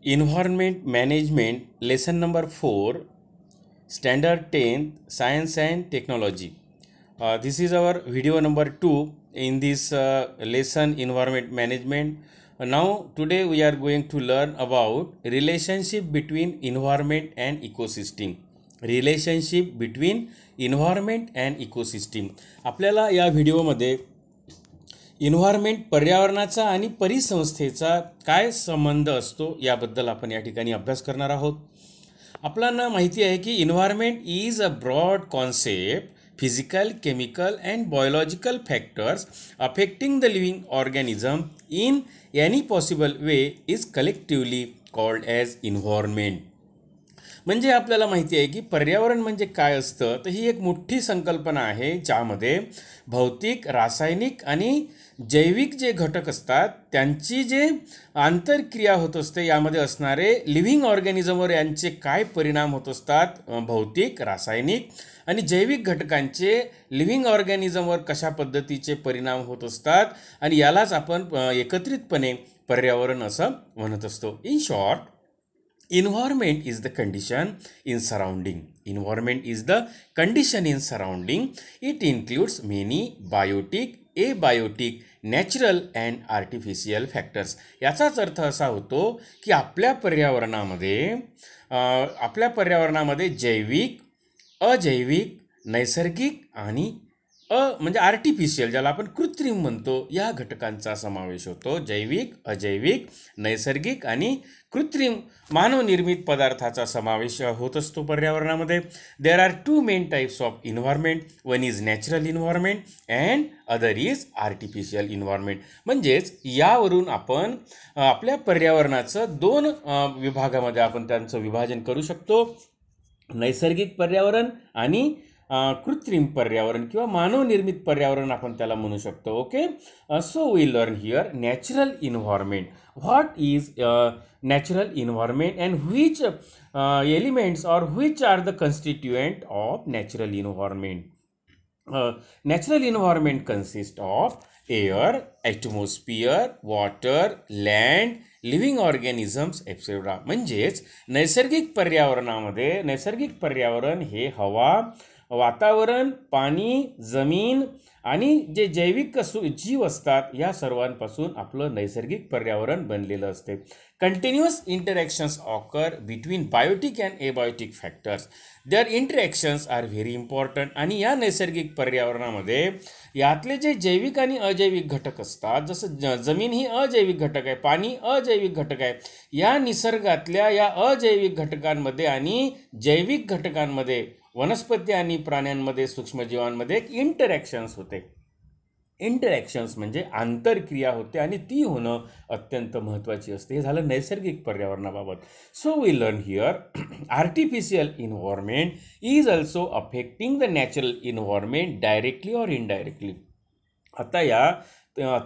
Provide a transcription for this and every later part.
Environment Management Lesson number 4, Standard 10th, Science and Technology. This is our video number 2 in this lesson Environment Management. Now today we are going to learn about relationship between environment and ecosystem. Relationship between environment and ecosystem. आपल्याला या व्हिडिओमध्ये environment पर्यावरणाचा आणि परिसंस्थेचा काय संबंध असतो याबद्दल आपण या ठिकाणी अभ्यास करणार आहोत. आपल्याला माहिती आहे की environment is a broad concept. Physical, chemical and biological factors affecting the living organism in any possible way is collectively called as environment. म्हणजे आपल्याला माहिती आहे की पर्यावरण म्हणजे काय असतं, तर ही एक मोठी संकल्पना आहे ज्यामध्ये भौतिक, रासायनिक आणि जैविक जे घटक असतात त्यांची जे आंतरक्रिया होत असते, यामध्ये असणारे लिव्हिंग ऑर्गॅनिझमवर यांचे काय परिणाम होत असतात, भौतिक, रासायनिक आणि जैविक घटकांचे लिव्हिंग ऑर्गॅनिझमवर कशा पद्धतीचे परिणाम होत असतात, आणि यालाच आपण एकत्रितपणे पर्यावरण असं म्हणत असतो. In short, environment is the condition in surrounding. Environment is the condition in surrounding. It includes many biotic, abiotic, natural and artificial factors. याचाच अर्थ असा होतो की आपल्या पर्यावरणामध्ये जैविक, अजैविक, नैसर्गिक आणि म्हणजे आर्टिफिशियल, ज्याला आपण कृत्रिम म्हणतो, या घटकांचा समावेश होतो. जैविक, अजैविक, नैसर्गिक आणि कृत्रिम मानवनिर्मित पदार्थाचा समावेश होत असतो पर्यावरणामध्ये. There are two main types of environment. One is natural environment and other is artificial environment. म्हणजेच यावरून आपण आपल्या पर्यावरणाचं दोन विभागामध्ये आपण त्यांचं विभाजन करू शकतो. नैसर्गिक पर्यावरण आणि कृत्रिम पर्यावरण किंवा मानवनिर्मित पर्यावरण आपण त्याला म्हणू शकतो. Okay, so we learn here natural environment. What is natural environment and which elements or which are the constituent of natural environment. Natural environment consist of air, atmosphere, water, land, living organisms etcetera. म्हणजेच नैसर्गिक पर्यावरण हे हवा, वातावरण, पाणी, जमीन आणि जे जैविक जीव असतात या सर्वांपासून आपलं नैसर्गिक पर्यावरण बनलेलं असते. Continuous interactions occur between biotic and abiotic factors. Their interactions are very important. आणि या नैसर्गिक पर्यावरणामध्ये यातले जे जैविक आणि अजैविक घटक असतात, जसं जमीन ही अजैविक घटक आहे, पाणी अजैविक घटक आहे, या निसर्गातल्या या अजैविक घटकांमध्ये आणि जैविक घटकांमध्ये, वनस्पती आणि प्राण्यांमध्ये, सूक्ष्मजीवांमध्ये एक इंटरॅक्शन्स होते. इंटरॅक्शन्स म्हणजे आंतरक्रिया होते आणि ती होणं अत्यंत महत्त्वाची असते. हे झालं नैसर्गिक पर्यावरणाबाबत. So we learn here artificial environment is also affecting the natural environment directly or indirectly. आता या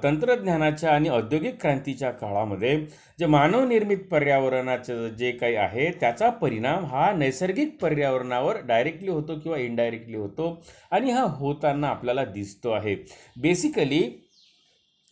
तंत्रज्ञानाच्या आणि औद्योगिक क्रांतीच्या काळामध्ये जे मानवनिर्मित पर्यावरणाचं जे काही आहे त्याचा परिणाम हा नैसर्गिक पर्यावरणावर डायरेक्टली होतो किंवा इनडायरेक्टली होतो, आणि हा होताना आपल्याला दिसतो आहे. Basically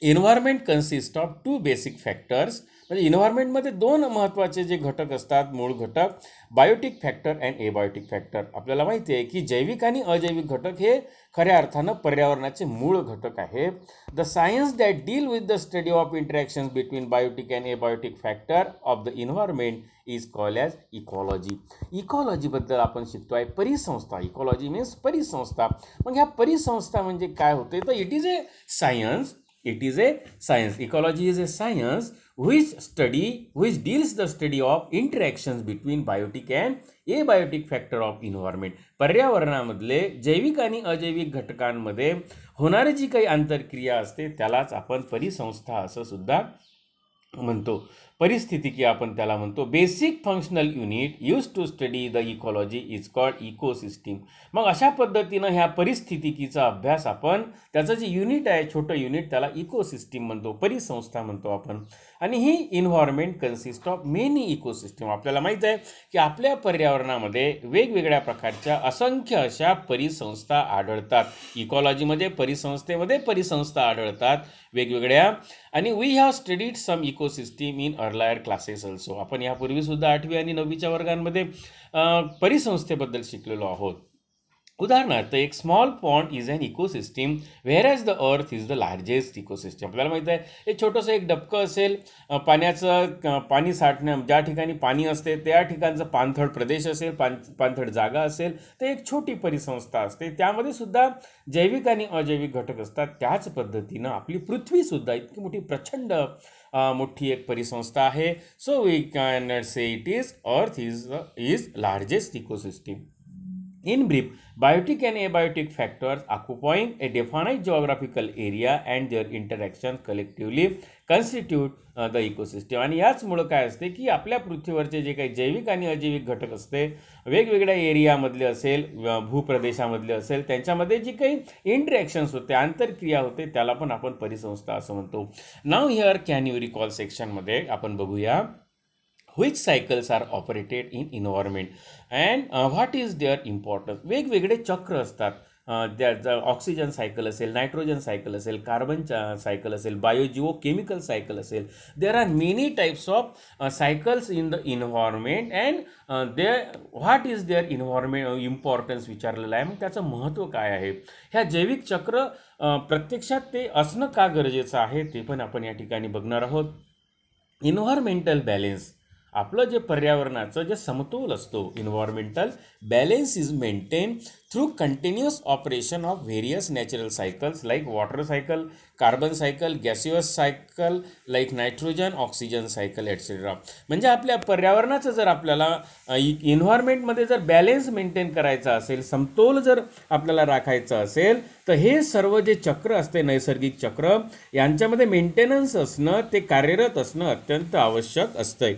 environment consist of two basic factors. म्हणजे इन्व्हायरमेंटमध्ये दोन महत्त्वाचे जे घटक असतात, मूळ घटक, biotic factor and abiotic factor. आपल्याला माहिती आहे की जैविक आणि अजैविक घटक हे खऱ्या अर्थानं पर्यावरणाचे मूळ घटक आहे. The science that deal with the study of interactions between biotic and abiotic factor of the environment is called as ecology. इकॉलॉजीबद्दल आपण शिकतो आहे परिसंस्था. इकॉलॉजी मीन्स परिसंस्था. मग ह्या परिसंस्था म्हणजे काय होते, तर it is a science. Ecology is a science which deals the study of interactions between biotic and abiotic factor of environment. पर्यावरणामधले जैविक आणि अजैविक घटकांमध्ये होणारी जी काही आंतरक्रिया असते त्यालाच आपण परिसंस्था असं सुद्धा म्हणतो. परिस्थितिकी आपण त्याला म्हणतो. Basic functional unit use to study the ecology is called ecosystem. मग अशा पद्धतीनं ह्या परिस्थितिकीचा अभ्यास आपण, त्याचं जे युनिट आहे, छोटं युनिट, त्याला इकोसिस्टीम म्हणतो, परिसंस्था म्हणतो आपण. आणि ही environment consist of many ecosystem. आपल्याला माहीत आहे की आपल्या पर्यावरणामध्ये वेगवेगळ्या प्रकारच्या असंख्य अशा परिसंस्था आढळतात. इकॉलॉजीमध्ये परिसंस्था आढळतात वेगवेगळ्या. आणि we have studied some ecosystem in earlier classes also. आपण यापूर्वीसुद्धा 8वी आणि 9वीच्या वर्गांमध्ये परिसंस्थेबद्दल शिकलेलो आहोत. उदाहरणार्थ एक small pond is an ecosystem whereas the earth is the largest ecosystem. आपल्याला माहिती आहे एक छोटंसं एक डबकं असेल, पाण्याचं पाणी साठणं ज्या ठिकाणी पाणी असते त्या ठिकाणचं पाणथळ प्रदेश असेल, पाणथळ जागा असेल, ते एक छोटी परिसंस्था असते. त्यामध्ये सुद्धा जैविक आणि अजैविक घटक असतात. त्याच पद्धतीनं आपली पृथ्वीसुद्धा इतकी मोठी प्रचंड मोठी एक परिसंस्था आहे. So we can say it is earth is largest ecosystem. In brief, biotic and abiotic factors occupying a definite geographical area and their interactions collectively constitute the ecosystem. आणि याचमुळं काय असते की आपल्या पृथ्वीवरचे जे काही जैविक आणि अजैविक घटक असते वेगवेगळ्या एरियामधले असेल, भूप्रदेशामधले असेल, त्यांच्यामध्ये जी काही इंटरॅक्शन्स होते, आंतरक्रिया होते, त्याला पण आपण परिसंस्था असं म्हणतो. Now here can you recall सेक्शनमध्ये आपण बघूया which cycles are operated in environment and what is their importance. वेगवेगळे चक्र असतात. त्या ऑक्सिजन सायकल असेल, नायट्रोजन सायकल असेल, कार्बन सायकल असेल, बायोजिओ केमिकल सायकल असेल. There are many types of cycles in the environment and what is their environment importance विचारलेलं आहे. मग त्याचं महत्त्व काय आहे. ह्या जैविक चक्र प्रत्यक्षात ते असणं का गरजेचं आहे ते पण आपण या ठिकाणी बघणार आहोत. इन्व्हायरमेंटल बॅलेन्स, आपलं जे पर्यावरणाचं जे समतोल असतो, environmental balance is maintain through continuous operation of various natural cycles like water cycle, carbon cycle, gaseous cycle like nitrogen, oxygen cycle etcetera. म्हणजे आपल्या पर्यावरणाचं जर आपल्याला इन्व्हायरमेंटमध्ये जर बॅलेन्स मेंटेन करायचा असेल, समतोल जर आपल्याला राखायचं असेल, तर हे सर्व जे चक्र असते, नैसर्गिक चक्र, यांच्यामध्ये मेंटेनन्स असणं, ते कार्यरत असणं अत्यंत आवश्यक असतंय.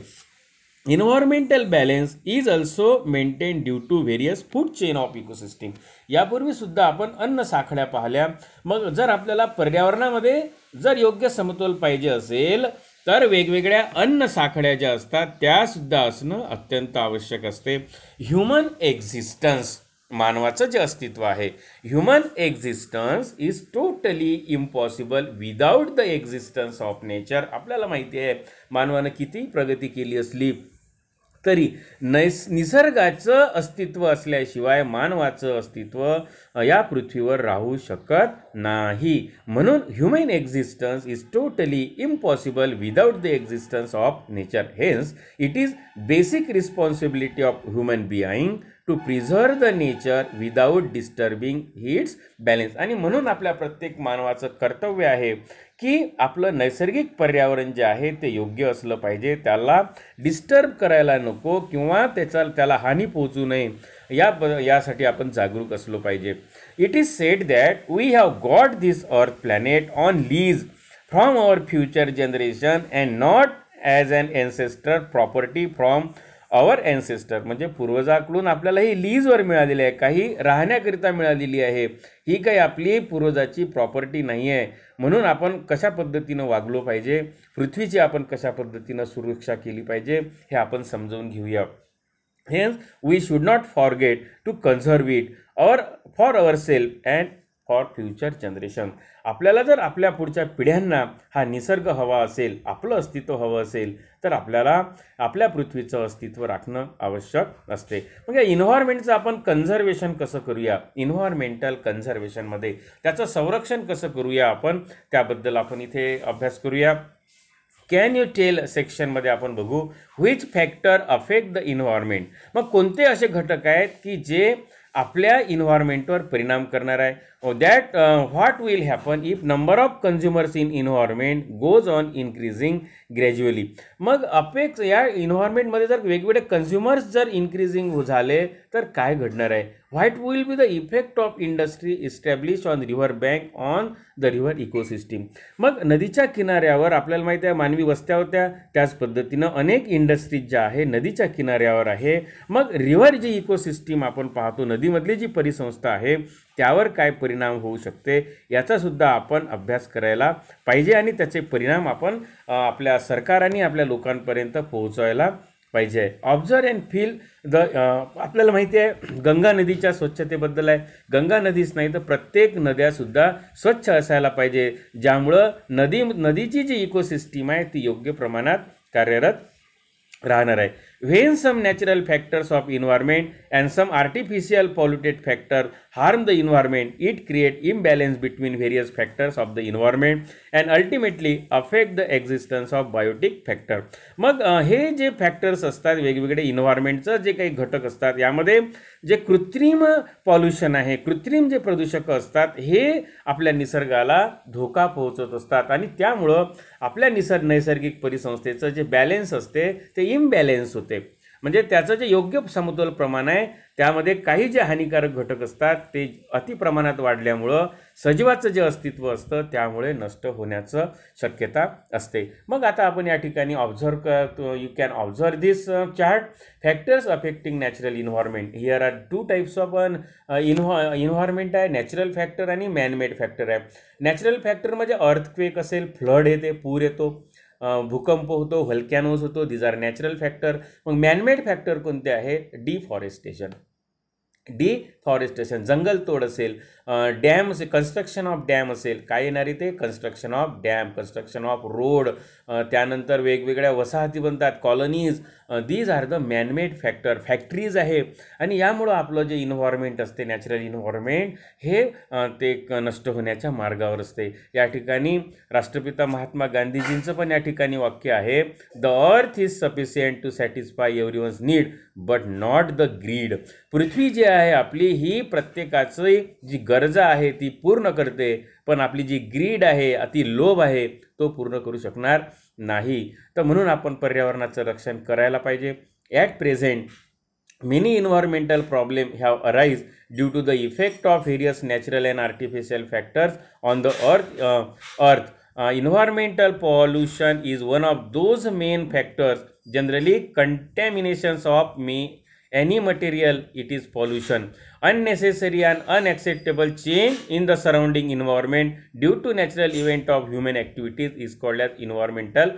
Environmental balance is also maintain due to various food chain of ecosystem. यापूर्वीसुद्धा आपण अन्न साखळ्या पाहिल्या. मग जर आपल्याला पर्यावरणामध्ये जर योग्य समतोल पाहिजे असेल तर वेगवेगळ्या अन्न साखळ्या ज्या असतात त्यासुद्धा असणं अत्यंत आवश्यक असते. ह्युमन एक्झिस्टन्स, मानवाचं जे अस्तित्व आहे, human existence is totally impossible without the existence of nature. आपल्याला माहिती आहे मानवानं किती प्रगती केली असली तरी निसर्गाचं अस्तित्व असल्याशिवाय मानवाचं अस्तित्व या पृथ्वीवर राहू शकत नाही. म्हणून human existence is totally impossible without the existence of nature. Hence it is basic responsibility of human being to preserve the nature without disturbing its balance. आणि म्हणून आपल्या प्रत्येक मानवाचं कर्तव्य आहे की आपलं नैसर्गिक पर्यावरण जे आहे ते योग्य असलं पाहिजे, त्याला डिस्टर्ब करायला नको किंवा त्याला हानी पोहोचू नये, यासाठी आपण जागरूक असलो पाहिजे. It is said that we have got this earth planet on lease from our future generation and not as an ancestor property from our ancestor. म्हणजे पूर्वजाकडून आपल्याला ही लीजवर मिळालेली आहे, काही राहण्याकरिता मिळालेली आहे, ही काही आपली पूर्वजाची प्रॉपर्टी नाही आहे. म्हणून आपण कशा पद्धतीनं वागलो पाहिजे, पृथ्वीची आपण कशा पद्धतीनं सुरक्षा केली पाहिजे हे आपण समजावून घेऊया. Hence we should not forget to conserve it for our self and for future generation. आपल्याला जर आपल्या पुढच्या पिढ्यांना हा निसर्ग हवा असेल, आपलं अस्तित्व हवं असेल, तर आपल्याला आपल्या पृथ्वीचं अस्तित्व राखणं आवश्यक असते. मग या इन्व्हायरमेंटचं आपण कन्झर्वेशन कसं करूया, इन्व्हायरमेंटल कन्झर्वेशनमध्ये त्याचं संरक्षण कसं करूया, आपण त्याबद्दल आपण इथे अभ्यास करूया. कॅन यू टेल सेक्शनमध्ये आपण बघू which factor affect the environment. मग कोणते असे घटक आहेत की जे आपल्या इन्व्हायरमेंटवर परिणाम करणार आहे. That what will happen if number of consumers in environment goes on increasing gradually. मग या इन्व्हायरमेंटमध्ये जर वेगवेगळे कन्झ्युमर्स जर इन्क्रीजिंग झाले तर काय घडणार आहे. What will be the effect of industry establish on river bank on the river ecosystem. मग नदीच्या किनाऱ्यावर आपल्याला माहिती आहे मानवी वस्त्या होत्या, त्याच पद्धतीनं अनेक इंडस्ट्रीज ज्या आहे नदीच्या किनाऱ्यावर आहे. मग रिव्हर जी इकोसिस्टीम आपण पाहतो, नदीमधली जी परिसंस्था आहे त्यावर काय परिणाम होऊ शकते याचासुद्धा आपण अभ्यास करायला पाहिजे आणि त्याचे परिणाम आपण आपल्या सरकारांनी आपल्या लोकांपर्यंत पोहोचवायला पाहिजे. ऑब्झर्व अँड फील द आपल्याला माहिती आहे गंगा नदीच्या स्वच्छतेबद्दल आहे. गंगा नदीच नाही तर प्रत्येक नद्यासुद्धा स्वच्छ असायला पाहिजे, ज्यामुळं नदीची जी इकोसिस्टीम आहे ती योग्य प्रमाणात कार्यरत राहणार आहे. When some natural factors of environment and some artificial polluted factor harm the environment, it creates imbalance between various factors of the environment and ultimately affect the existence of biotic factor. मग हे जे factors असतात वेगवेगळे इन्व्हायरमेंटचं जे काही घटक असतात यामध्ये जे कृत्रिम पॉल्युशन आहे, कृत्रिम जे प्रदूषक असतात हे आपल्या निसर्गाला धोका पोहोचत असतात आणि त्यामुळं आपल्या नैसर्गिक परिसंस्थेचं जे बॅलन्स असते ते इम्बॅलन्स होते. म्हणजे त्याचं जे योग्य समतोल प्रमाण आहे त्यामध्ये काही जे हानिकारक घटक असतात ते अतिप्रमाणात वाढल्यामुळं सजीवाचं जे अस्तित्व असतं त्यामुळे नष्ट होण्याचं शक्यता असते. मग आता आपण या ठिकाणी ऑब्झर्व करतो, you can observe this chart. Factors affecting natural environment. Here are 2 types of environment आहे, नॅचरल फॅक्टर आणि मॅनमेड फॅक्टर आहे. नॅचरल फॅक्टर म्हणजे अर्थक्वेक असेल, फ्लड येते, पूर येतो, भूकंप होतो, व्हल्कॅनोज होतो, दीज आर नॅचरल फॅक्टर. मग मॅनमेड फॅक्टर कोणते आहे? डिफॉरेस्टेशन, जंगलतोड असेल, डॅम असेल, कन्स्ट्रक्शन ऑफ डॅम असेल, काय येणार ते? Construction of dam, construction of road, त्यानंतर वेगवेगळ्या वसाहती बनतात, colonies. These are the manmade factor. Factories आहे आणि यामुळं आपलं जे इन्व्हायरमेंट असते, नॅचरल इन्व्हायरमेंट हे ते नष्ट होण्याच्या मार्गावर असते. या ठिकाणी राष्ट्रपिता महात्मा गांधीजींचं पण या ठिकाणी वाक्य आहे, the earth is sufficient to satisfy everyone's need but not the greed. पृथ्वी जी आहे आपली ही प्रत्येकाची जी गरजा आहे ती पूर्ण करते, पण आपली जी ग्रीड आहे, अति लोभ आहे, तो पूर्ण करू शकणार नाही. तर म्हणून आपण पर्यावरणाचं रक्षण करायला पाहिजे. At present many environmental problems have arise due to the effect of various natural and artificial factors on the earth. Environmental pollution is one of those main factors. Generally contaminations of any material, it is pollution. Unnecessary and unacceptable change in the surrounding environment due to natural event of human activities is called as environmental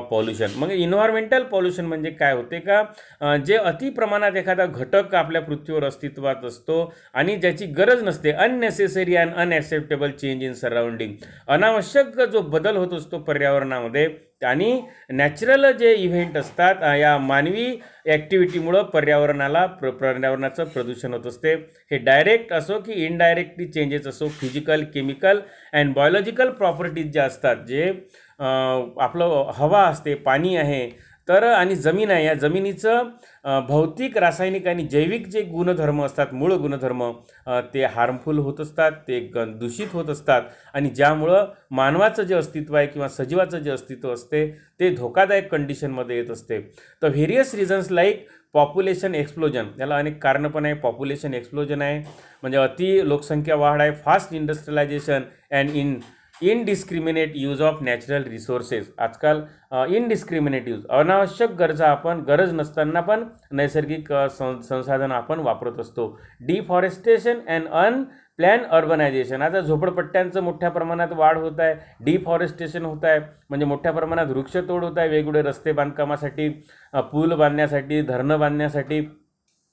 pollution. मग environmental pollution म्हणजे काय होते का, जे अति प्रमाणात एखादा घटक आपल्या पृथ्वीवर अस्तित्वात असतो आणि ज्याची गरज नसते, unnecessary and unacceptable change in surrounding, अनावश्यक जो बदल होत असतो पर्यावरणामध्ये आणि नॅचरल जे इव्हेंट असतात या मानवी ॲक्टिव्हिटीमुळं पर्यावरणाचं प्रदूषण होत असते. हे डायरेक्ट असो की इनडायरेक्टली चेंजेस असो, physical, chemical and biological properties ज्या असतात, जे आपलं हवा असते, पाणी आहे तर आणि जमीन आहे, या जमिनीचं भौतिक, रासायनिक आणि जैविक जे गुणधर्म असतात, मूळ गुणधर्म, ते हार्मफुल होत असतात, ते दूषित होत असतात आणि ज्यामुळं मानवाचं जे अस्तित्व आहे किंवा सजीवाचं जे अस्तित्व असते ते धोकादायक कंडिशनमध्ये येत असते. तर various reasons like population explosion, याला अनेक कारणं पण आहे. पॉप्युलेशन एक्सप्लोजन आहे म्हणजे अति लोकसंख्या वाढ आहे, fast industrialisation and indiscriminate use of natural resources. आजकाल इनडिस्क्रिमिनेट यूज, अनावश्यक गरजा आपण गरज नसताना पण नैसर्गिक संसाधनं आपण वापरत असतो. डिफॉरेस्टेशन अँड अनप्लॅन अर्बनायझेशन, आता झोपडपट्ट्यांचं मोठ्या प्रमाणात वाढ होत आहे, डिफॉरेस्टेशन होत आहे म्हणजे मोठ्या प्रमाणात वृक्षतोड होत आहे, वेगवेगळे रस्ते बांधकामासाठी, पूल बांधण्यासाठी, धरणं बांधण्यासाठी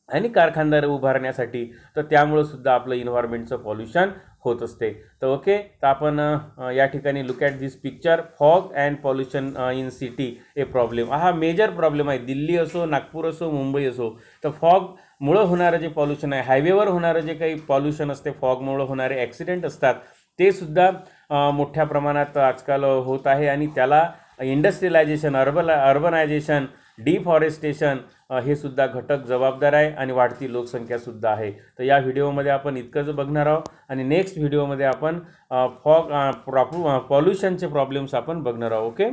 आणि कारखानदार उभारण्यासाठी. तर त्यामुळं सुद्धा आपलं इन्व्हायरमेंटचं पॉल्युशन होत असते. तर ओके, तर आपण या ठिकाणी look at this picture. Fog and pollution in city A problem. हा मेजर प्रॉब्लेम आहे. दिल्ली असो, नागपूर असो, मुंबई असो, तर फॉगमुळं होणारं जे पॉल्युशन आहे, हायवेवर होणारं जे काही पॉल्युशन असते, फॉगमुळं होणारे ॲक्सिडेंट असतात, ते सुद्धा मोठ्या प्रमाणात आजकाल होत आहे आणि त्याला इंडस्ट्रियलायझेशन, अर्बनायझेशन, डिफॉरेस्टेशन हे सुद्धा घटक जबाबदार आहे आणि वाढती लोकसंख्यासुद्धा आहे. तर या व्हिडिओमध्ये आपण इतकंच बघणार आहोत आणि नेक्स्ट व्हिडिओमध्ये आपण पॉल्युशनचे प्रॉब्लेम्स आपण बघणार आहोत. ओके.